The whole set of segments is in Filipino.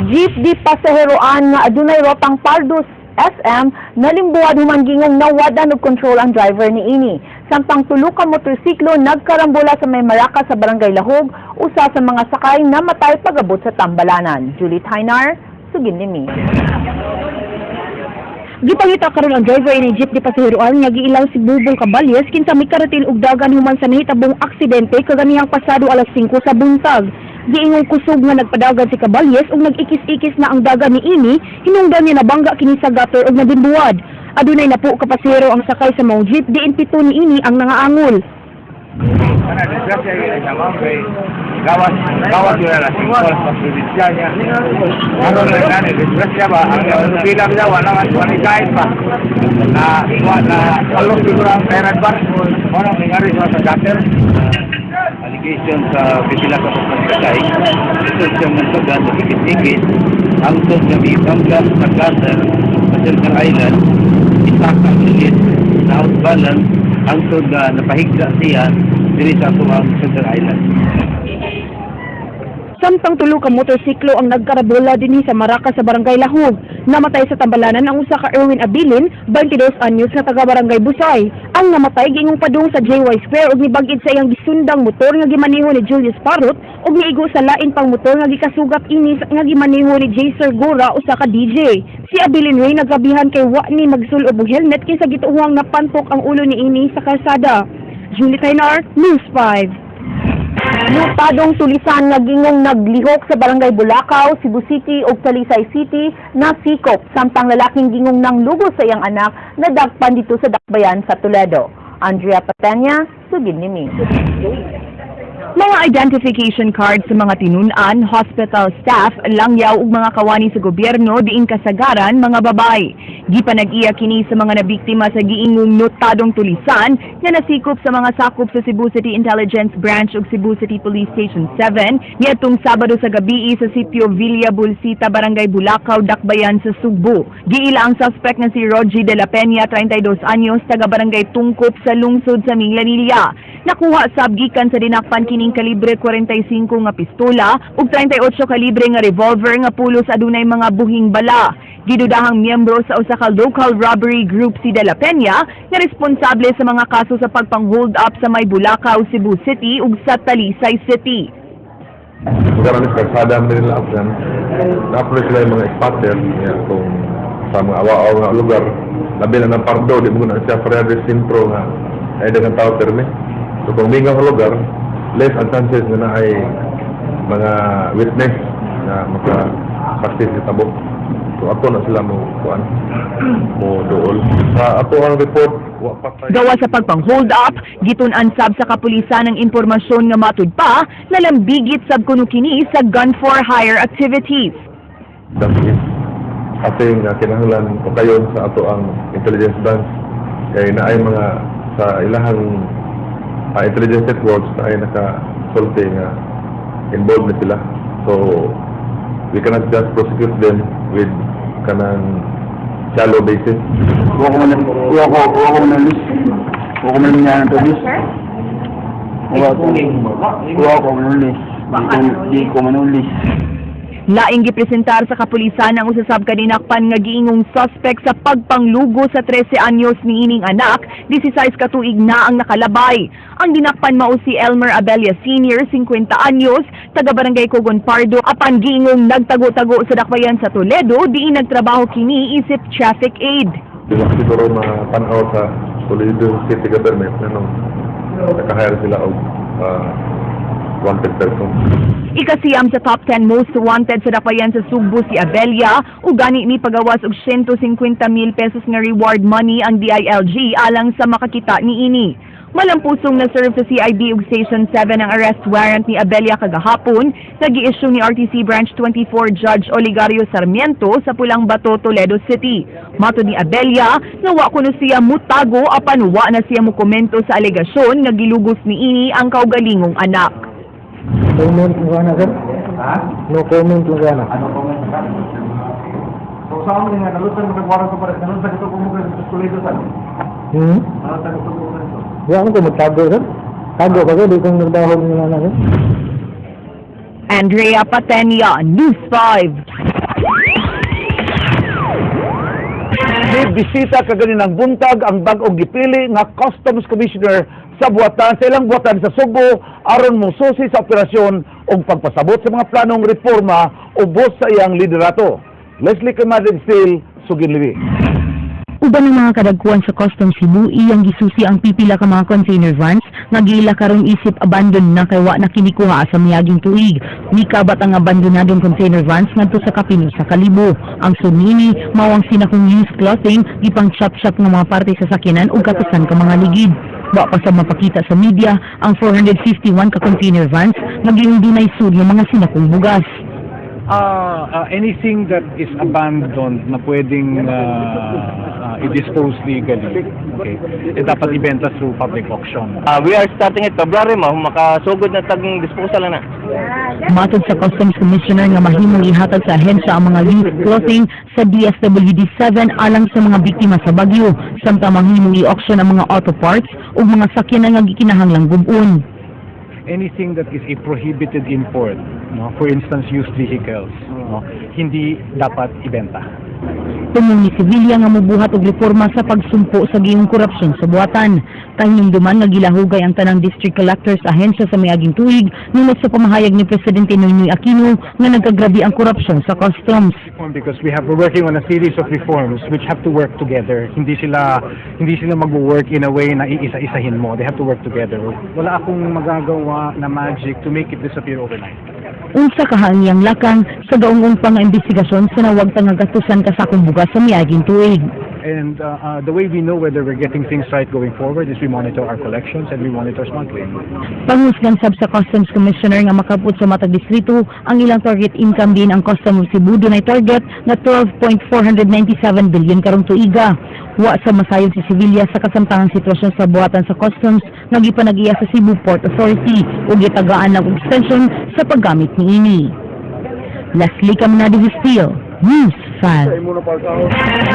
Jeep di pasaheroan nga adunay rotang Pardus SM nalimbuad humangingong nawadan og control ang driver ni ini. Samtang tulo ka motorsiklo nagkarambola sa may Maracas sa Barangay Lahog, usa sa mga sakay namatay pagabot sa tambalanan. Julie Tainar, sugin nimi. Gipangita karon ang driver ni jeep di pasaheroan nga giilaw si Bubong Caballes kinsa may karatil og dagan human sa nahitabong aksidente kaganihang pasado alas 5 sa buntag. Giingong kusog nga nagpadagan si Caballes ug nag-ikis-ikis na ang dagan ni ini, hinungdan niya nabangga kini sa gutter ug nabimbuwad. Adunay na po ka pasahero ang sakay sa mong jeep, diin pito ni ini ang nangaangol. Gawas yun na singkol sa probinsya niya. Ano na yan, disgrasya ba? Ang bilang niya, walang kahit pa. Na alok siguro ang Perad Bar. Ano nangyari sa gutter? Allegation sa pipila sa pagkakay. Ito siya nagsagan sa ikis-ikis. Ang tog na may bangga sa gutter sa Central Island. Isakang ulit na outbalance. Ang tog na napahigda siya diri sa ang Central Island. Samtang tulo ka motorsiklo ang nagkarabola dinhi sa Maracas sa Barangay Lahog. Namatay sa tambalanan ang usa ka Erwin Abilin, 22 anyos nga taga Barangay Busay. Ang namatay giingong padung sa JY Square ug nibag-id sa iyang gisundang motor nga gimaneho ni Julius Parrot ug niigo sa lain pang motor nga gikasugap ini nga gimaneho ni Jay Sergora usa ka DJ. Si Abilin Ray nagabihan kay wa ni magsulob og helmet kinsa gituuhang napantok ang ulo ni ini sa kalsada. Julie Tainar, News 5. Lutadong tulisan nga gingong naglihok sa Barangay Bulacau, Cebu City ug Talisay City nasikop samtang lalaking gingong nanglugo sa iyang anak nadagpan dito sa dakbayan sa Toledo. Andrea Patenya, sugid nimi. Mga identification cards sa mga tinunan, hospital staff, langyaw ug mga kawani sa gobyerno diin kasagaran mga babay. Gipanag-iya kini sa mga nabiktima sa giingong notadong tulisan nga nasikop sa mga sakop sa Cebu City Intelligence Branch ug Cebu City Police Station 7 niadtong Sabado sa gabi sa sitio Villa Bulsita, Barangay Bulacau, Dakbayan sa Sugbo. Giila ang suspect nga si Rogie de la Peña, 32 anyos, taga Barangay Tungkop sa lungsod sa Minglanilla. Nakuha sab gikan sa dinakpan kining kalibre 45 nga pistola ug 38 kalibre nga revolver nga pulos adunay mga buhing bala. Gidudahang miyembro sa usa ka local robbery group si De La Peña nga responsable sa mga kaso sa pagpang-hold up sa may Bulacau, Cebu City ug sa Talisay City. Karang kalsada nila afgan. Tapos sila yung mga spotter kung sa mga awa-awa nga lugar. Labi na ng Pardo, di mo na siya Ferrer Sintro nga ay dagang tao permi. So kung may nga lugar, less ang chances na ay mga witness na makasaksi sa tabok. So ato na sila mo dool. Sa ato ang report, gawa sa pagpang-hold up, gitun-an sab sa kapulisan ang impormasyon nga matud pa nalambigit sab kuno kini sa gun for hire activities. Dahil ating kinahanglan o kayon sa ato ang intelligence branch kay na ay mga sa ilahang intelligence networks na ay nakasulti nga involved na sila. So we cannot just prosecute them with kanang shallow basis. Huwag ko man list. Huwag ko man niya ng list. Huwag ko man list. Di ko man list. Laing gipresentar sa kapulisan ang usasab kadinakpan nga giingong suspect sa pagpanglugo sa 13 anyos ni ining anak, 16 ka tuig na ang nakalabay. Ang dinakpan mao si Elmer Abella Sr., 50 anyos, taga Barangay Cogon Pardo, apan giingong nagtago-tago sa dakbayan sa Toledo, diin nagtrabaho kini isip traffic aid. Siguro matanaw sa Toledo City Government na nakahire sila og wanted person. Ikasiyam sa top 10 most wanted sa dakbayan sa Sugbo si Abella ug gani ni pagawas og 150,000 pesos nga reward money ang DILG alang sa makakita ni ini. Malampusong na-serve sa CID ug Station 7 ang arrest warrant ni Abella kagahapon sa gi-issue ni RTC Branch 24 Judge Oligario Sarmiento sa Pulang Bato, Toledo City. Matud ni Abella nga wa kuno siya mutago apan wa na siya mokomento sa alegasyon nga gilugos ni ini ang kaugalingong anak. Comment mo na sir? Ha? No comment mo na. Ano comment ka? So sa amin nga, nalutan magkagwarang ko pa rin. Nalutan ito kung mga sa Toledo sa nalutan ito kung mga ito. Yan ko magtago sir. Tago ka sir, di kong nagdahog nila na sir. Andrea Patenya, News 5. Ni bisita kaganinang buntag ang bag-ong gipili nga Customs Commissioner sa buwatan sa ilang buwatan sa Subo aron mo susi sa operasyon o pagpasabot sa mga planong reforma ubos sa iyang liderato. Leslie Camadin Steele, Suginliwi. Uban ng mga kadagkuan sa Customs Cebu, iyang gisusi ang pipila ka mga container vans nga giila karon isip abandon na kay wa na kinikuha sa miyaging tuig. Mikabat ang abandonadong container vans ngadto sa Kapino sa Kalibo. Ang sunini mawang sinakong used clothing gipang chop-chop ng mga parte sa sakyanan ug katusan ka mga ligid. Wa pa sa mapakita sa media ang 451 ka container vans naging dinaysud ng mga sinakong bugas. Anything that is abandoned na pwedeng i-dispose legally, okay, dapat ibenta through public auction. We are starting it February mo, makasugod na tagong disposal na. Matod sa Customs Commissioner nga mahimong ihatag sa ahensya ang mga used clothing sa DSWD 7 alang sa mga biktima sa bagyo, samtang mahimong i-auction ang mga auto parts o mga sakyanan nga gikinahanglang gubun. Anything that is a prohibited import, no, for instance, used vehicles, no, hindi dapat ibenta. Tumong ni Sevilla nga mubuhat og reforma sa pagsumpo sa gihong korupsyon sa buhatan. Tahimduman nga gilahugay ang tanang district collectors ahensya sa miaging tuig ngunit sa pamahayag ni Presidente Noynoy Aquino nga nagagrabe ang korupsyon sa customs. Because we're working on a series of reforms which have to work together. Hindi sila mag-work in a way na iisa-isahin mo. They have to work together. Wala akong magagawa na magic to make it disappear overnight. Unsa kahangyang lakang sa gaungong pang-imbestigasyon sa nawagtang nga gatusan kasakong bugas sa miaging tuig. And the way we know whether we're getting things right going forward is we monitor our collections and we monitor smuggling. Panghusgan sab sa Customs Commissioner nga makaput sa matag distrito ang ilang target income din ang Customs Cebu dunay target na 12.497 billion karong tuiga. Wa sa masayon si Sevilla sa kasamtangang sitwasyon sa buhatan sa customs nga gipanag-iya sa Cebu Port Authority ug gitagaan ng extension sa paggamit niini. Leslie Caminado Steele, News 5.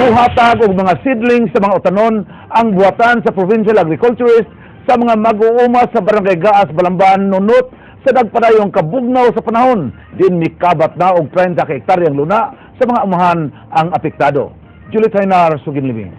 Buhatag og mga seedlings sa mga utanon ang buhatan sa provincial agriculturist sa mga mag-uuma sa Barangay Gaas, Balamban, nunot sa nagpadayong kabugnaw sa panahon. Din mikabat na og 30 ka hektaryang luna sa mga umahan ang apektado. Juliet Hainar, Suginlibing.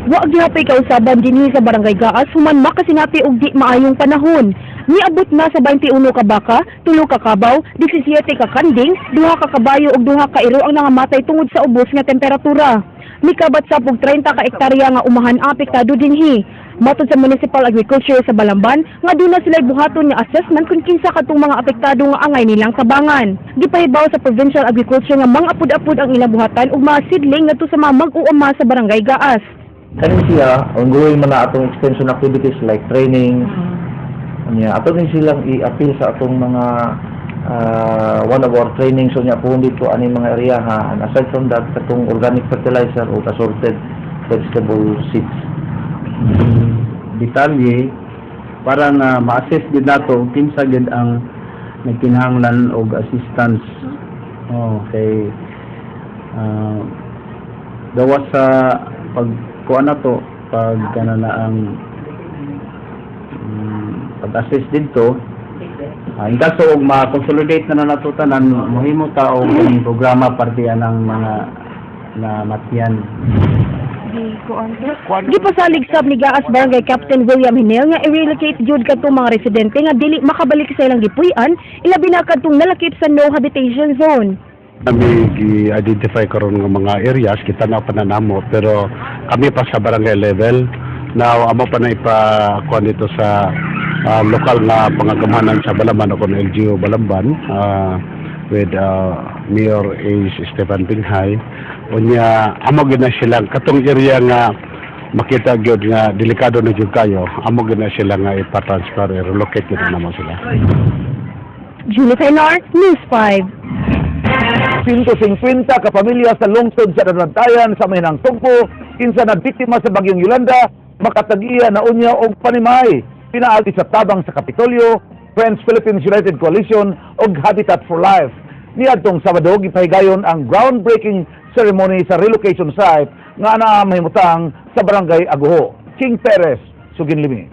Wa gyapay kausaban dinhi sa Barangay Gaas human makasinati og di maayong panahon. Niabot na sa 21 ka baka, 3 ka kabaw, 17 ka kanding, 2 ka kabayo ug 2 ka iro ang nangamatay tungod sa ubos nga temperatura. Mikabat sa og 30 ka hektarya nga umahan apektado dinhi. Matod sa Municipal Agriculture sa Balamban, nga doon na sila buhaton nga assessment kung kinsa katong mga apektado nga angay nilang tabangan. Gipahibaw sa Provincial Agriculture nga mga apod-apod ang ilang buhatan ug mga seedling ngadto sa mga mag-uuma sa Barangay Gaas. Kanin siya, ongoing man na atong extension activities like training. Ato din silang i-appeal sa atong mga one of our training so niya po dito ani mga area ha. And aside from that, katong organic fertilizer o assorted vegetable seeds. Detalye para na ma-assess din nato kinsa gid ang nagkinahanglan og assistance. Okay. Gawas sa pagkuha na to pag na ang pag-assess dito in kaso og ma-consolidate na nato tanan mohimo ta og programa partiyan ng mga na matyan. Gipasalig sab ni Gaas Barangay Captain William Hinel nga i-relocate jud kadtong mga residente nga dili makabalik sa ilang gipuy-an ilabi na kadtong nalakip sa no habitation zone. Kami i-identify karon ng mga areas kita na pananamo pero kami pa sa barangay level now amo pa na ipakuan dito sa lokal na pangagamanan sa Balamban ako ng LGU Balamban with Mayor A. Stefan Pinghay unya amo gid na sila katong area nga makita gyud nga delikado na gyud kayo amo gid na sila nga ipa-transfer relocate gid na mo sila. Julie Hainar, News 5. 150 ka pamilya sa lungsod sa Dadantayan sa Mahinang Tungpo kinsa nabiktima sa bagyong Yolanda makatag-iya na unya og panimay pinaagi sa tabang sa Kapitolyo, Friends Philippines United Coalition ug Habitat for Life. Niadtong Sabado gipahigayon ang groundbreaking ceremony sa relocation site nga naa mahimutang sa Barangay Aguho. King Perez, Suginlimi.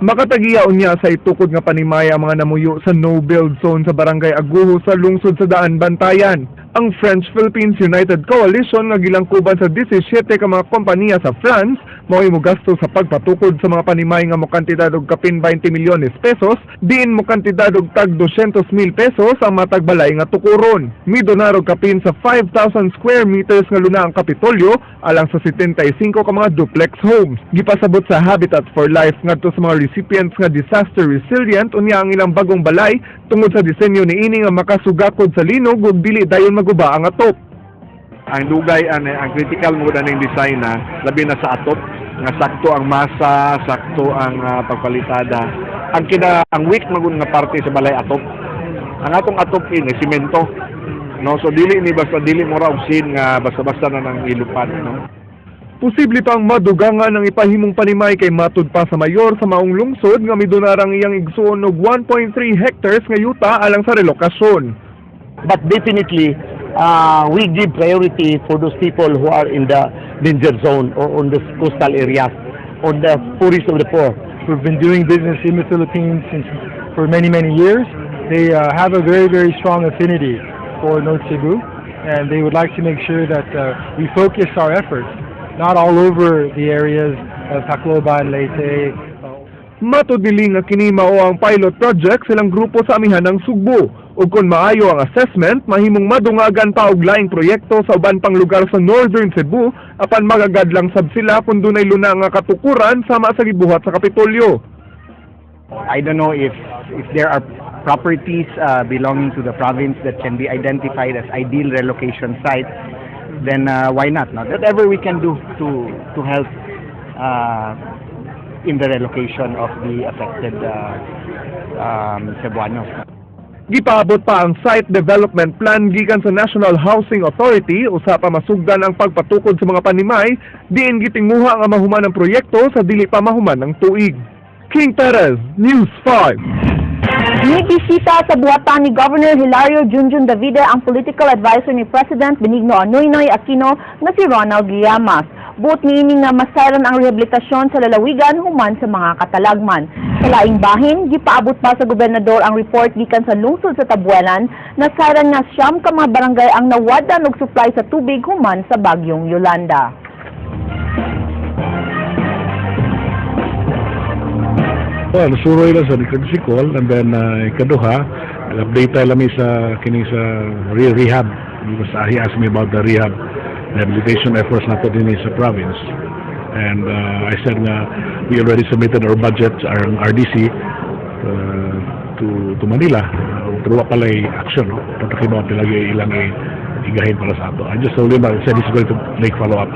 Makatagiyaon niya sa itukod nga panimaya ang mga namuyo sa no-build zone sa Barangay Aguho sa lungsod sa Daan, Bantayan. Ang French-Philippines United Coalition nga gilangkuban sa 17 ka mga kompanya sa France mao mo gasto sa pagpatukod sa mga panimay nga mo kantidad og kapin 20 milyones pesos, diin mo kantidad og tag 200,000 pesos ang matagbalay nga tukuron. Midonar og kapin sa 5,000 square meters nga luna ang Kapitolyo alang sa 75 ka mga duplex homes. Gipasabot sa Habitat for Life ngadto sa mga recipients nga disaster resilient unya ang ilang bagong balay tungod sa disenyo niini nga makasugakod sa linog ug dili dayon maguba ang atop. Ang dugay ang critical mo ning design na labi na sa atop nga sakto ang masa, sakto ang pagpalitada. Ang weak magud nga parte sa balay atop. Ang atong atop ini semento. No, so dili ni basta dili mo ra og sin nga basta-basta na nang ilupad, no. Posible pang madugangan ang ipahimong panimay kay matud pa sa mayor sa maong lungsod nga midonarang iyang igsuon og 1.3 hectares nga yuta alang sa relokasyon. But definitely, we give priority for those people who are in the danger zone or on the coastal areas, on the poorest of the poor. We've been doing business in the Philippines for many years. They have a very strong affinity for North Cebu, and they would like to make sure that we focus our efforts not all over the areas of Tacloban, Leyte. Matud nili nga kini mao ang pilot project silang grupo sa amihan ng Sugbo. Ug kung maayo ang assessment, mahimong madungagan pa og laing proyekto sa uban pang lugar sa Northern Cebu apan magagadlang sab sila kung dunay luna nga katukuran sama sa gibuhat sa Kapitolyo. I don't know if there are properties belonging to the province that can be identified as ideal relocation sites, then why not? Whatever we can do to help in the relocation of the affected Cebuanos. Gipaabot pa ang site development plan gikan sa National Housing Authority usa pa masugdan ang pagpatukod sa mga panimay diin gitinguha ang mahuman ng proyekto sa dili pa mahuman ng tuig. King Perez, News 5. Nibisita sa buhatan ni Governor Hilario Junjun Davide ang political advisor ni President Benigno Anoynoy Aquino na si Ronald Llamas. Buot niini nga masaran ang rehabilitasyon sa lalawigan human sa mga katalagman. Sa laing bahin, gipaabot pa sa gobernador ang report gikan sa lungsod sa Tabuelan na saran nga 9 ka mga barangay ang nawadan og supply sa tubig human sa bagyong Yolanda. Well, suroy lang sa Sikol, and then ikaduha, update tayo lang sa kini sa rehab. Because he asked me about the rehab rehabilitation efforts nato din sa province. And I said nga, we already submitted our budget, our RDC, to Manila. Pero wala pala'y action, no? Patakibaw talaga ilang igahin para sa ato. I just told him, I said he's going to make follow-up.